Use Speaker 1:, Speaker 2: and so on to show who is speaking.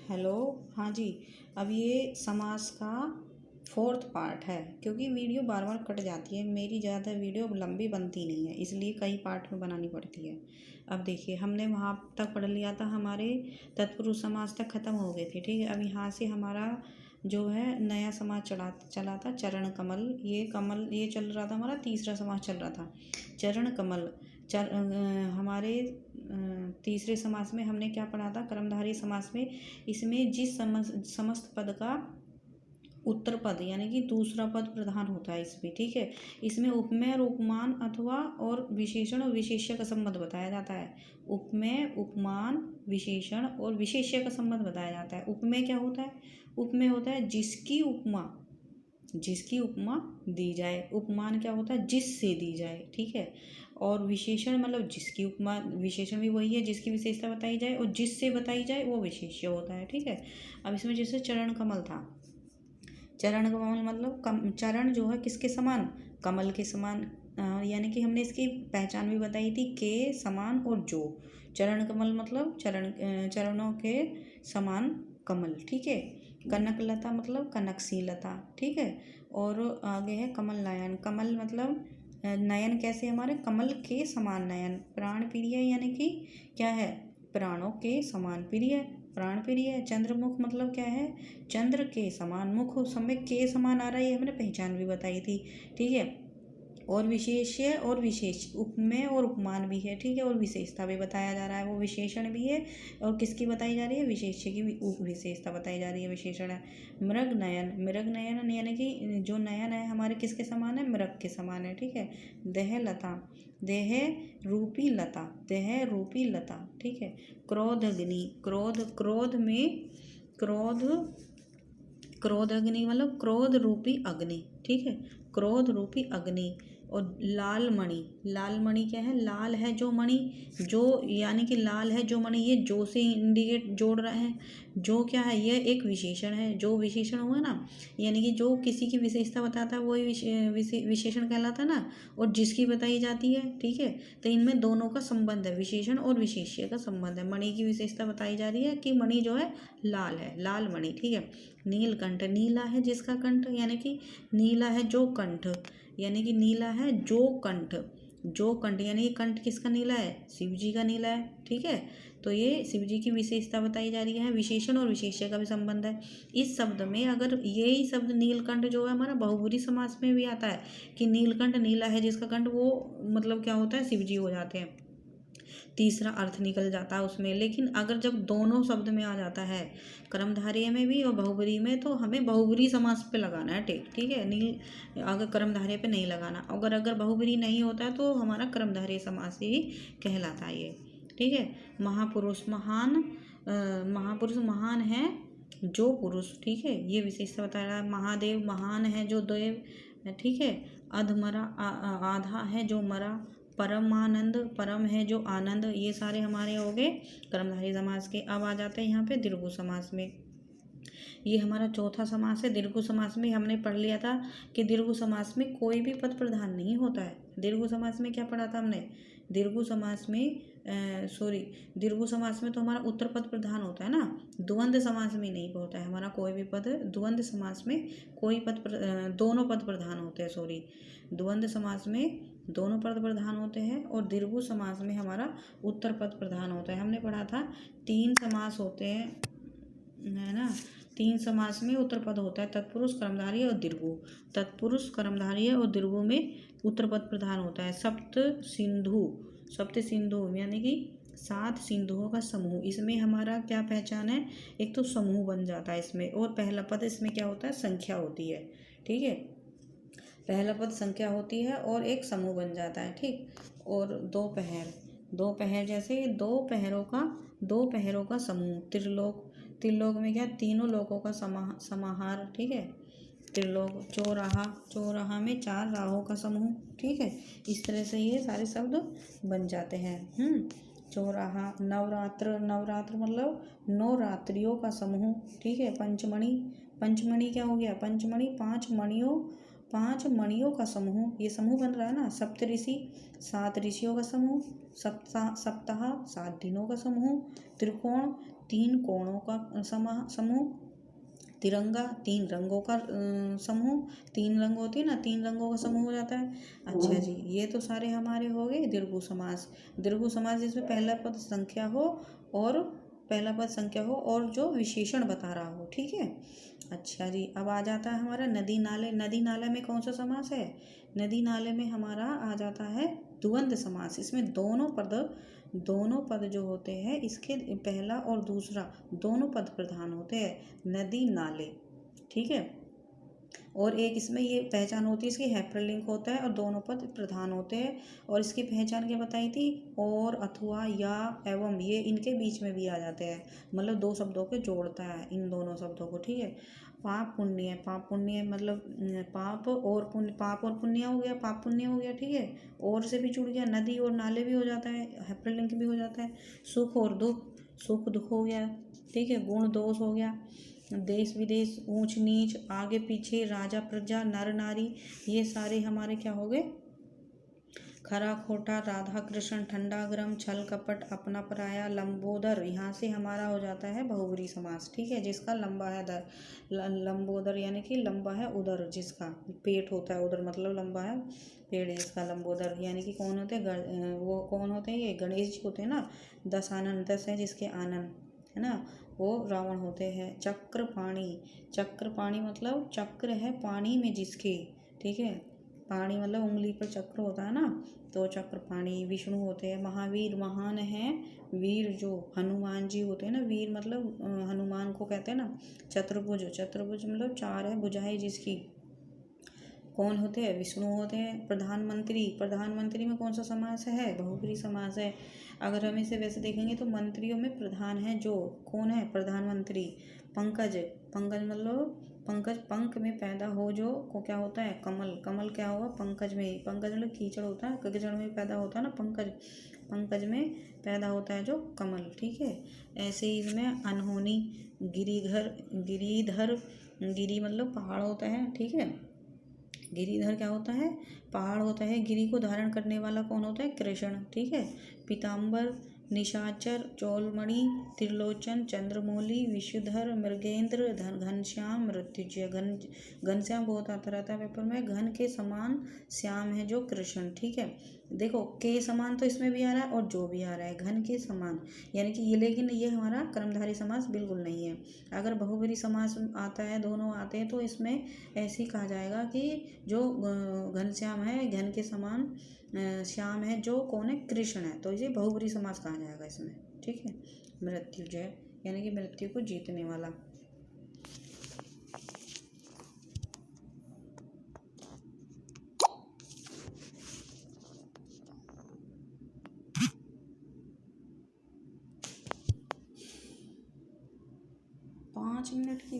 Speaker 1: Hello. हाँ जी। अब ये समास का फोर्थ पार्ट है, क्योंकि वीडियो बार बार कट जाती है। मेरी ज़्यादा वीडियो लंबी बनती नहीं है, इसलिए कई पार्ट में बनानी पड़ती है। अब देखिए, हमने वहाँ तक पढ़ लिया था, हमारे तत्पुरुष समास तक ख़त्म हो गए थे। ठीक है, अब यहाँ से हमारा जो है नया समास चला था चरण कमल। ये चल रहा था, हमारा तीसरा समास चल रहा था चरण कमल। हमारे तीसरे समास में हमने क्या पढ़ा था? कर्मधारय समास में इसमें जिस समस्त पद का उत्तर पद यानी कि दूसरा पद प्रधान होता है इसमें। ठीक है, इसमें उपमेय और उपमान अथवा और विशेषण और विशेष्य का संबंध बताया जाता है। उपमेय, उपमान, विशेषण और विशेष्य का संबंध बताया जाता है। उपमेय क्या होता है? उपमेय होता है जिसकी उपमा दी जाए। उपमान क्या होता है? जिससे दी जाए। ठीक है, और विशेषण मतलब जिसकी उपमा, विशेषण भी वही है जिसकी विशेषता बताई जाए, और जिससे बताई जाए वो विशेष्य होता है। ठीक है, अब इसमें जैसे चरण कमल था, चरण कमल मतलब चरण जो है किसके समान? कमल के समान। यानी कि हमने इसकी पहचान भी बताई थी, के समान और जो। चरण कमल मतलब चरणों के समान कमल। ठीक है, कनक लता मतलब कनकसी लता। ठीक है, और आगे है कमल नयन। कमल मतलब नयन कैसे? हमारे कमल के समान नयन। प्राण प्रिय यानी कि क्या है? प्राणों के समान प्रिय, प्राण प्रिय। चंद्रमुख मतलब क्या है? चंद्र के समान मुख। समय के समान आ रहा है, ये हमने पहचान भी बताई थी। ठीक है, और विशेष्य और विशेष, उपमेय और उपमान भी है। ठीक है, और विशेषता भी बताया जा रहा है, वो विशेषण भी है। और किसकी बताई जा रही है? विशेष्य की विशेषता बताई जा रही है, विशेषण है। मृग नयन, मृग नयन यानी कि जो नयन है हमारे किसके समान है? मृग के समान है। ठीक है, देह लता, देह रूपी लता, देह रूपी लता। ठीक है, क्रोध अग्नि, क्रोध में क्रोध अग्नि मतलब क्रोध रूपी अग्नि। ठीक है, क्रोध रूपी अग्नि। और लाल मणि, लाल मणि क्या है? लाल है जो मणि, जो यानी कि लाल है जो मणि, ये जो से इंडिकेट जोड़ रहे हैं। जो क्या है? ये एक विशेषण है। जो विशेषण हुआ ना, यानी कि जो किसी की विशेषता बताता है वही विशेषण कहलाता है ना, और जिसकी बताई जाती है। ठीक है, तो इनमें दोनों का संबंध है, विशेषण और विशेष्य का संबंध है। मणि की विशेषता बताई जा रही है कि मणि जो है लाल है, लाल मणि। ठीक है, नीलकंठ, नीला है जिसका कंठ, यानी कि नीला है जो कंठ, यानी कि नीला है जो कंठ, जो कंठ यानी कि कंठ किसका नीला है? शिव जी का नीला है। ठीक है, तो ये शिव जी की विशेषता बताई जा रही है। विशेषण और विशेष्य का भी संबंध है इस शब्द में। अगर यही शब्द नीलकंठ जो है हमारा बहुब्रीहि समास में भी आता है कि नीलकंठ, नीला है जिसका कंठ, वो मतलब क्या होता है? शिव जी हो जाते हैं। तीसरा अर्थ निकल जाता है उसमें। लेकिन अगर जब दोनों शब्द में आ जाता है, कर्मधारय में भी और बहुब्रीहि में, तो हमें बहुब्रीहि समास पे लगाना है टेक। ठीक है, नील अगर कर्मधारय पे नहीं लगाना। अगर बहुब्रीहि नहीं होता है तो हमारा कर्मधारय समास ही कहलाता है ये। ठीक है, महापुरुष, महापुरुष महान है जो पुरुष। ठीक है, ये विशेषता बता रहा है। महादेव, महान है जो देव। ठीक है, अधमरा, आधा है जो मरा। परमानंद, परम है जो आनंद। ये सारे हमारे हो गए कर्मधारय समास के। अब आ जाते हैं यहाँ पे दीर्घु समास में। ये हमारा चौथा समास है। दीर्घु समास में हमने पढ़ लिया था कि दीर्घु समास में कोई भी पद प्रधान नहीं होता है। दीर्घु समास में क्या पढ़ा था हमने? दीर्घु समास में दीर्घु समास में तो हमारा उत्तर पद प्रधान होता है ना। द्वंद्व समास में नहीं होता है हमारा कोई भी पद। द्वंद्व समास में कोई दोनों पद प्रधान होते हैं। द्वंद्व समास में दोनों पद प्रधान होते हैं, और दीर्घु समास में हमारा उत्तर पद प्रधान होता है। हमने पढ़ा था 3 समास होते हैं, है ना। 3 समास में उत्तर पद होता है, तत्पुरुष, कर्मधारय और दीर्घु। तत्पुरुष, कर्मधारय और दीर्घु में उत्तर पद प्रधान होता है। सप्त सिंधु यानी कि 7 सिंधुओं का समूह। इसमें हमारा क्या पहचान है? एक तो समूह बन जाता है इसमें, और पहला पद इसमें क्या होता है? संख्या होती है। ठीक है, पहला पद संख्या होती है और एक समूह बन जाता है। ठीक, और दोपहर जैसे दो पहरों का समूह। त्रिलोक में क्या? तीनों लोकों का समाहार। ठीक है, त्रिलोक। चौराहा में 4 राहों का समूह। ठीक है, इस तरह से ये सारे शब्द बन जाते हैं। चौराहा। नवरात्र मतलब 9 रात्रियों का समूह। ठीक है, पंचमणि क्या हो गया? पंचमणि 5 मणियों का समूह, ये समूह बन रहा है ना। सप्तऋषि 7 ऋषियों का समूह। सप्ताह 7 दिनों का समूह। त्रिकोण 3 कोणों का समूह। तिरंगा 3 रंगों का समूह। 3 रंग होते हैं ना, 3 रंगों का समूह हो जाता है। अच्छा जी, ये तो सारे हमारे हो गए दीर्घु समास। दीर्घु समास जिसमें पहला पद संख्या हो और जो विशेषण बता रहा हो, ठीक है। अच्छा जी, अब आ जाता है हमारा नदी नाले। नदी नाले में कौन सा समास है? नदी नाले में हमारा आ जाता है द्वंद्व समास। इसमें दोनों पद जो होते हैं, इसके पहला और दूसरा दोनों पद प्रधान होते हैं। नदी नाले, ठीक है। और एक इसमें ये पहचान होती है इसकी, हाइपरलिंक होता है और दोनों पद प्रधान होते हैं। और इसकी पहचान क्या बताई थी? और, अथवा, या, एवं, ये इनके बीच में भी आ जाते हैं। मतलब 2 शब्दों को जोड़ता है, इन दोनों शब्दों को, ठीक है। पाप पुण्य मतलब पाप और पुण्य हो गया, पाप पुण्य हो गया, ठीक है। और से भी जुड़ गया, नदी और नाले भी हो जाता है, हाइपरलिंक भी हो जाता है। सुख और दुख, सुख दुख हो गया, ठीक है। गुण दोष हो गया। देश विदेश, ऊंच नीच, आगे पीछे, राजा प्रजा, नर नारी, ये सारे हमारे क्या हो गए? खरा खोटा, राधा कृष्ण, ठंडा गरम, छल कपट, अपना पराया, लंबोदर। यहाँ से हमारा हो जाता है बहुब्री समास, ठीक है। जिसका लंबा है लंबोदर, यानी कि लंबा है उदर, जिसका पेट होता है, उदर मतलब लंबा है पेड़, इसका लंबोदर। यानी कि कौन होते हैं? वो कौन होते हैं? ये गणेश जी होते हैं ना। 10 आनंद, 10 है जिसके आनंद, है ना, वो रावण होते हैं। चक्र पाणी मतलब चक्र है पानी में जिसके, ठीक है। पाणी मतलब उंगली पर चक्र होता है ना, तो चक्र पाणी। विष्णु होते हैं। महावीर, महान है वीर जो हनुमान जी होते हैं ना। वीर मतलब हनुमान को कहते हैं ना। चतुर्भुज मतलब 4 है भुजाएं जिसकी, कौन होते हैं? विष्णु होते हैं। प्रधानमंत्री में कौन सा समास है? बहुब्री समास है। अगर हम इसे वैसे देखेंगे तो मंत्रियों में प्रधान है जो, कौन है? प्रधानमंत्री। पंकज मतलब पंख में पैदा हो जो, को क्या होता है? कमल क्या होगा? पंकज मतलब कीचड़ होता है, कीचड़ में पैदा होता है ना पंकज में पैदा होता है जो कमल, ठीक है। ऐसे ही इसमें अनहोनी, गिरिधर, गिरी मतलब पहाड़ होता है, ठीक है। गिरिधर क्या होता है? पहाड़ होता है। गिरी को धारण करने वाला कौन होता है? कृष्ण, ठीक है। पीताम्बर, निशाचर, चौलमणि, त्रिलोचन, चंद्रमौली, विषधर, मृगेंद्र, घनश्याम, मृत्युंजय। घनश्याम बहुत आता रहता है पेपर में। घन के समान श्याम है जो कृष्ण, ठीक है। देखो के समान तो इसमें भी आ रहा है और जो भी आ रहा है घन के समान, यानी कि ये, लेकिन ये हमारा कर्मधारय समास बिल्कुल नहीं है। अगर बहुब्री समास आता है, दोनों आते हैं, तो इसमें ऐसे ही कहा जाएगा कि जो घनश्याम है, घन के समान श्याम है जो, कौन है? कृष्ण है। तो इसे बहुब्री समास कहा जाएगा इसमें, ठीक है। मृत्युंजय यानी कि मृत्यु को जीतने वाला। पाँच मिनट की